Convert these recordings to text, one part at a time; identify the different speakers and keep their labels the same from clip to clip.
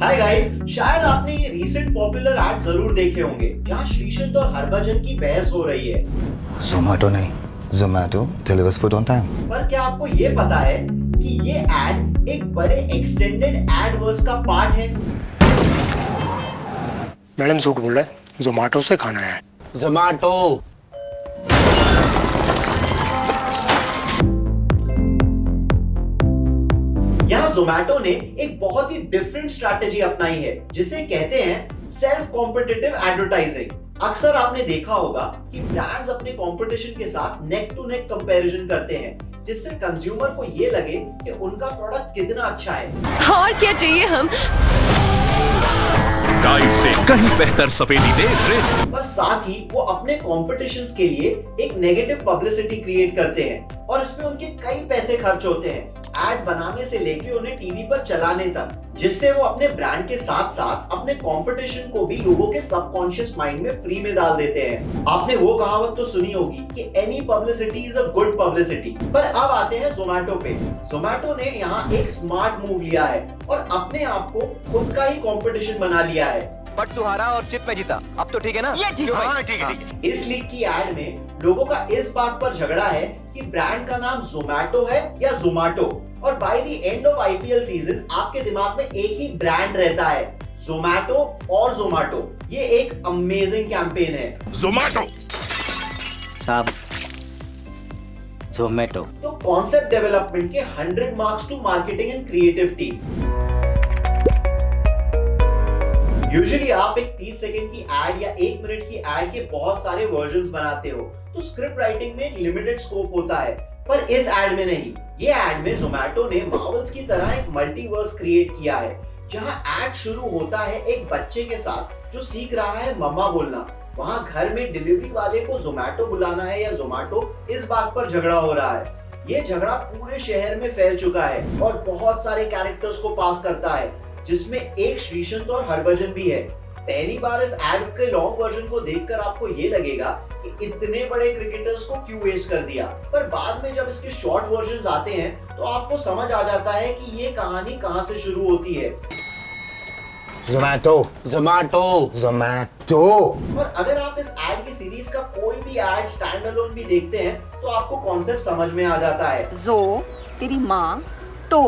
Speaker 1: Hi guys, शायद आपने ये रीसेंट पॉपुलर एड जरूर देखे होंगे जहाँ श्रीशंत और हरभजन की बहस हो रही है।
Speaker 2: जोमेटो नहीं, Zomato delivers food on time.
Speaker 1: पर क्या आपको ये पता है कि ये एड एक बड़े एक्सटेंडेड एडवर्स का पार्ट है?
Speaker 3: मैडम झूठ बोल रहा है, जोमेटो से खाना है।
Speaker 4: जोमेटो।
Speaker 1: यहाँ जोमेटो ने एक बहुत ही डिफरेंट स्ट्रैटेजी अपनाई है जिसे कहते हैं सेल्फ कॉम्पिटिटिव एडवर्टाइजिंग। अक्सर आपने देखा होगा कि ब्रांड्स अपने कंपटीशन के साथ नेक टू नेक कंपैरिजन करते हैं जिससे कंज्यूमर को ये लगे कि उनका प्रोडक्ट कितना अच्छा है।
Speaker 5: और क्या चाहिए हम
Speaker 6: टाइड से कहीं बेहतर सफेदी दे रे।
Speaker 1: पर साथ ही वो अपने कॉम्पिटिशन्स के लिए एक नेगेटिव पब्लिसिटी क्रिएट करते हैं और इसमें उनके कई पैसे खर्च होते हैं, एड बनाने से लेके उन्हें टीवी पर चलाने तक, जिससे वो अपने ब्रांड के साथ साथ अपने कंपटीशन को भी लोगों के सबकॉन्शियस माइंड में फ्री में डाल देते हैं। आपने वो कहावत तो सुनी होगी कि any publicity is a good publicity. पर अब आते हैं जोमेटो पे। जोमेटो ने यहाँ एक स्मार्ट मूव लिया है और अपने आप को खुद का ही कंपटीशन बना लिया है।
Speaker 4: बट तुम्हारा और चिप में जीता, अब तो ठीक है ना? ये ठीक है। हाँ, ठीक है।
Speaker 1: इस लीग की एड में लोगों का इस बात पर झगड़ा है कि ब्रांड का नाम जोमेटो है या जोमाटो, और by the end of IPL season आपके दिमाग में एक ही ब्रांड रहता है, जोमेटो और जोमाटो। ये एक अमेजिंग कैंपेन है।
Speaker 6: जोमेटो
Speaker 4: साहब, जोमेटो।
Speaker 1: तो कॉन्सेप्ट डेवलपमेंट के 100 marks to marketing and creative team. Usually आप एक 30 सेकंड की एड या 1 मिनट की एड के बहुत सारे वर्जन्स बनाते हो, तो स्क्रिप्ट राइटिंग में एक लिमिटेड स्कोप होता है, पर इस एड में नहीं। ये एड में जोमेटो ने मार्वल्स की तरह एक मल्टीवर्स क्रिएट किया है जहां एड शुरू होता है एक बच्चे के साथ जो सीख रहा है मम्मा बोलना। वहां घर में डिलीवरी वाले को जोमेटो बुलाना है या जोमाटो, इस बात पर झगड़ा हो रहा है। ये झगड़ा पूरे शहर में फैल चुका है और बहुत सारे कैरेक्टर्स को पास करता है जिसमें एक श्रीशंत और हरभजन भी है। पहली बार इस एड के लॉन्ग वर्जन को देखकर आपको ये लगेगा कि इतने बड़े क्रिकेटर्स को क्यों वेस्ट कर दिया, पर बाद में जब इसके शॉर्ट वर्जन्स आते हैं तो आपको समझ आ जाता है कि ये कहानी कहां से शुरू होती है।
Speaker 2: जोमेटो,
Speaker 4: जोमेटो।
Speaker 2: जोमेटो।
Speaker 1: और अगर आप इस एड की सीरीज का कोई भी एड स्टैंड अलोन भी देखते हैं तो आपको कॉन्सेप्ट समझ में आ जाता है।
Speaker 5: जो तेरी माँ तो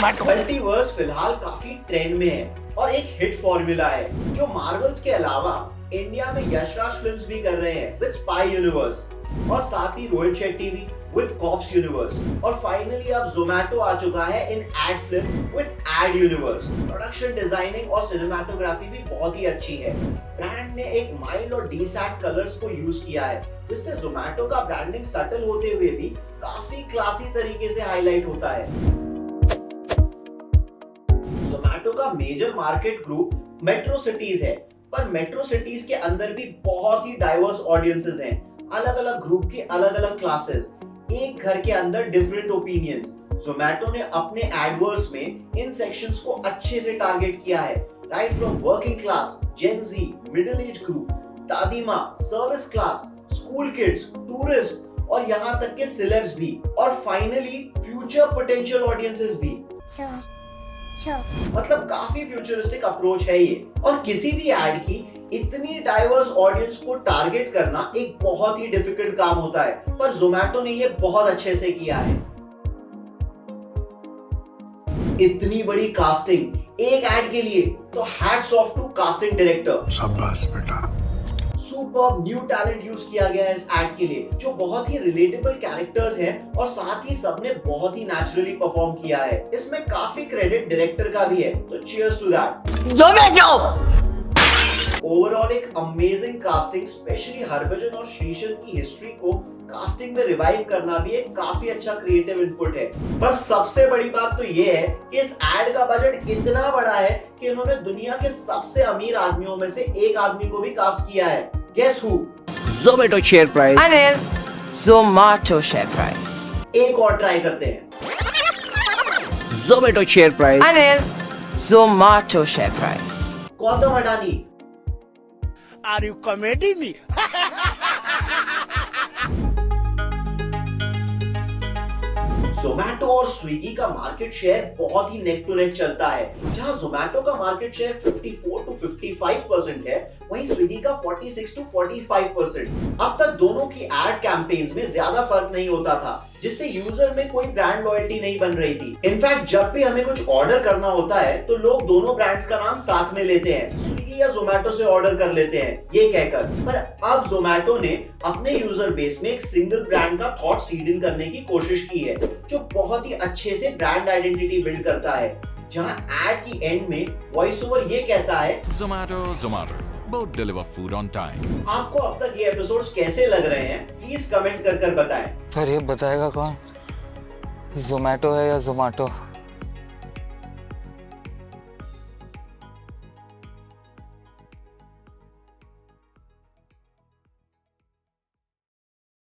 Speaker 1: मल्टीवर्स फिलहाल काफी ट्रेंड में है और एक हिट फॉर्मूला है जो मार्वल्स के अलावा इंडिया में यशराज फिल्म्स भी कर रहे हैं विद स्पाई यूनिवर्स, और साथ ही रोहित शेट्टी भी विद कॉप्स यूनिवर्स, और फाइनली अब जोमेटो आ चुका है in ad film with ad universe. Production designing और सिनेमेटोग्राफी भी बहुत ही अच्छी है। ब्रांड ने एक माइल्ड और डीसैट कलर्स को यूज किया है जिससे जोमेटो का ब्रांडिंग सटल होते हुए भी काफी क्लासी तरीके से हाईलाइट होता है। जोमेटो का major market group metro cities है, पर मेट्रो सिटीज के अंदर भी बहुत ही डाइवर्स ऑडियंसेस हैं। अलग अलग ग्रुप के अलग अलग क्लासेस, एक घर के अंदर डिफरेंट ओपिनियंस। जोमेटो ने अपने एडवर्स में इन सेक्शंस को अच्छे से टारगेट किया है, right from working class, Gen Z, middle age group, दादी माँ, service class, school kids, tourist और यहाँ तक के सिलेब्स भी, और फाइनली फ्यूचर पोटेंशियल ऑडियंसेस भी। मतलब काफी फ्यूचरिस्टिक अप्रोच है ये। और किसी भी एड की इतनी डाइवर्स ऑडियंस को टारगेट करना एक बहुत ही डिफिकल्ट काम होता है, पर जोमेटो ने ये बहुत अच्छे से किया है। इतनी बड़ी कास्टिंग एक एड के लिए, तो hats off to casting director.
Speaker 3: शाबाश बेटा।
Speaker 1: सुपर न्यू टैलेंट यूज किया गया है इस एड के लिए, जो बहुत ही रिलेटेबल कैरेक्टर्स हैं और साथ ही सबने बहुत ही नेचुरली परफॉर्म किया है। इसमें काफी क्रेडिट डायरेक्टर का भी है, तो चीयर्स टू दैट। ओवरऑल एक अमेजिंग कास्टिंग, स्पेशली हरभजन और श्रीशंत की हिस्ट्री को कास्टिंग में रिवाइव करना भी एक काफी अच्छा क्रिएटिव इनपुट है। पर सबसे बड़ी बात तो ये है कि इस एड का बजट इतना बड़ा है कि इन्होंने दुनिया के सबसे अमीर आदमियों में से एक आदमी को भी कास्ट किया है। Guess who?
Speaker 4: Zomato share price.
Speaker 5: Anil Zomato share price.
Speaker 1: एक और ट्राई करते हैं।
Speaker 4: Zomato share price.
Speaker 5: Anil Zomato share price.
Speaker 1: Gautam Adani.
Speaker 7: Are you comedy me?
Speaker 1: Zomato और स्विगी का मार्केट शेयर बहुत ही नेक टू नेक चलता है। जहां जोमैटो का मार्केट शेयर 54 to 55% है, वहीं स्विगी का 46 to 45%। अब तक दोनों की एड कैंपेन्स में ज्यादा फर्क नहीं होता था, जिससे यूजर में कोई ब्रांड लॉयल्टी नहीं बन रही थी। इनफैक्ट जब भी हमें कुछ ऑर्डर करना होता है तो लोग दोनों ब्रांड्स का नाम साथ में लेते हैं, स्विगी या जोमैटो से ऑर्डर कर लेते हैं ये कहकर। पर अब जोमैटो ने अपने यूजर बेस में एक सिंगल ब्रांड का थॉट सीड इन करने की कोशिश की है, जो बहुत ही अच्छे से ब्रांड आइडेंटिटी बिल्ड करता है। जहां एड की एंड में वॉइस ओवर ये कहता है,
Speaker 6: Zomato, both deliver food on time.
Speaker 1: आपको अब तक ये एपिसोड्स कैसे लग रहे हैं, प्लीज कमेंट कर बताएं।
Speaker 2: पर ये बताएगा कौन, जोमैटो है या जोमाटो?